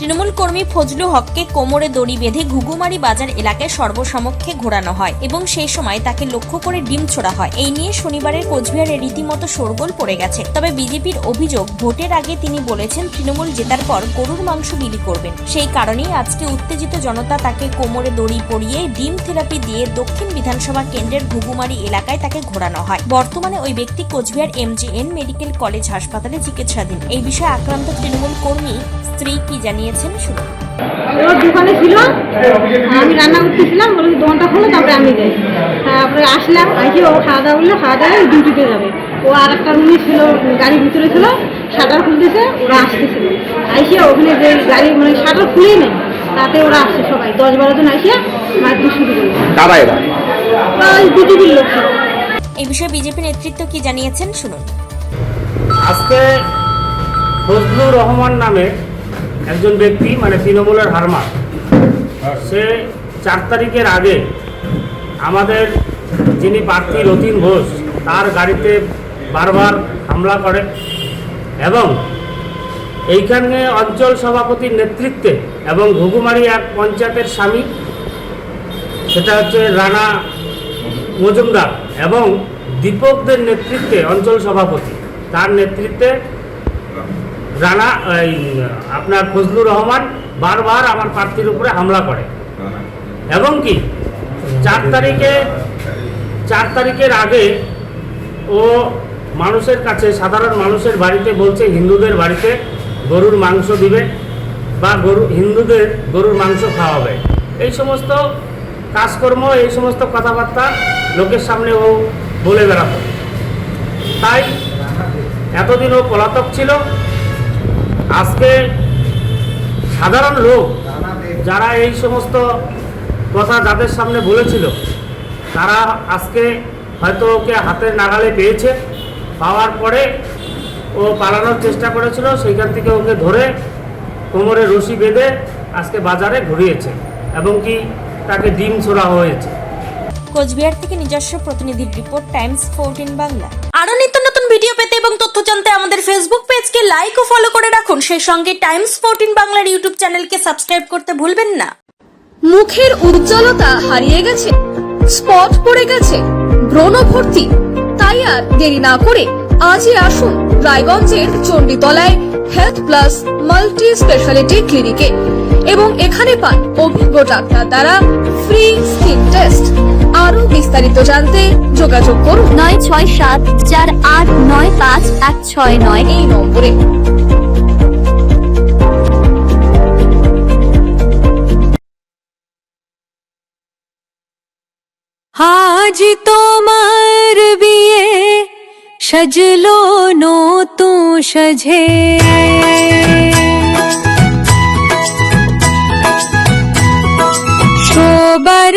তৃণমূল কর্মী ফজলু হককে কোমরে দড়ি বেঁধে ঘুঘুমারি বাজার এলাকায় সর্বসমক্ষে ঘোরানো হয় এবং সেই সময় তাকে লক্ষ্য করে ডিম ছোড়া হয়। এই নিয়ে শনিবারের কোচবিহারে রীতিমতো শোরগোল পড়ে গেছে। তবে বিজেপির অভিযোগ, ভোটের আগে তিনি বলেছেন তৃণমূল জেতার পর গরুর মাংস বিলি করবেন। সেই কারণেই আজকে উত্তেজিত জনতা তাকে কোমরে দড়ি পরিয়ে ডিম থেরাপি দিয়ে দক্ষিণ বিধানসভা কেন্দ্রের ঘুঘুমারি এলাকায় তাকে ঘোরানো হয়। বর্তমানে ওই ব্যক্তি কোচবিহার MGN মেডিকেল কলেজ হাসপাতালে চিকিৎসাধীন। এই বিষয়ে আক্রান্ত তৃণমূল কর্মী স্ত্রী কি জানিয়েছেন শুনুন। ও দোকানে ছিল, আমি রান্না করতেছিলাম, বলে দোকানটা খোলো, তারপরে আমি যাই। তারপরে আসলাম, আইসি ও খাওয়া দাওয়া করলো, খাওয়া দাওয়া ডিউটিতে যাবে। ও আর একটা রুমে ছিল, গাড়ির ভিতরে ছিল, শাটার খুলতেছে, ওরা আসতেছিল। আইসিয়া ওখানে যে গাড়ি মানে শাটার খুলেই নেই, তাতে ওরা আসছে সবাই 10-12 জন আইসিয়া মারপিট শুরু করলো। কারা এরা? বিজেপির লোক ছিল। এই বিষয়ে বিজেপি নেতৃত্ব কি জানিয়েছেন শুনুন। আজকে ফজলুর রহমান নামে একজন ব্যক্তি, মানে তৃণমূলের হারমার, সে 4 তারিখের আগে আমাদের যিনি প্রার্থী রতিন ঘোষ তার গাড়িতে বারবার হামলা করে এবং এইখানে অঞ্চল সভাপতির নেতৃত্বে এবং ঘুঘুমারি এক পঞ্চায়েতের স্বামী, সেটা হচ্ছে রানা মজুমদার, এবং দীপকদের নেতৃত্বে অঞ্চল সভাপতি, তার নেতৃত্বে রানা আপনার ফজলুর রহমান বারবার আমার প্রার্থীর উপরে হামলা করে এবং কি 4 তারিখের আগে ও মানুষের কাছে, সাধারণ মানুষের বাড়িতে বলছে হিন্দুদের বাড়িতে গরুর মাংস দিবে বা হিন্দুদের গরুর মাংস খাওয়াবে। এই সমস্ত কাজকর্ম, এই সমস্ত কথাবার্তা লোকের সামনে ও বলে বেড়াতো। তাই এতদিন ও পলাতক ছিল। আজকে সাধারণ লোক যারা এই সমস্ত কথা যাদের সামনে বলেছিল, তারা আজকে হয়তো ওকে হাতের নাগালে পেয়েছে। পাওয়ার পরে ও পালানোর চেষ্টা করেছিল, সেইখান থেকে ওকে ধরে কোমরে রশি বেঁধে আজকে বাজারে ঘুরিয়েছে এবং কি তাকে ডিম ছোড়া হয়েছে। কোচবিহার থেকে নিজস্ব প্রতিনিধির রিপোর্ট, টাইমস 14 বাংলা। আরো নিত্য নতুন ভিডিও পেতে এবং তথ্য জানতে আমাদের ফেসবুক পেজকে লাইক ও ফলো করে রাখুন। সেই সঙ্গে টাইমস 14 বাংলার ইউটিউব চ্যানেলকে সাবস্ক্রাইব করতে ভুলবেন না। মুখের উজ্জ্বলতা হারিয়ে গেছে, স্পট পড়ে গেছে, ব্রণ ভর্তি, তাই আর দেরি না করে আজই আসুন রায়গঞ্জের চণ্ডীতলায় হেলথ প্লাস মাল্টি স্পেশালিটি ক্লিনিকে এবং এখানে পান অভিজ্ঞ ডাক্তার দ্বারা ফ্রি স্কিন টেস্ট। আরো বিস্তারিত জানতে যোগাযোগ করুন 9674895169 এই নম্বরে। আজ তোমার বিয়ে সাজলো নতুন সাজে, সবার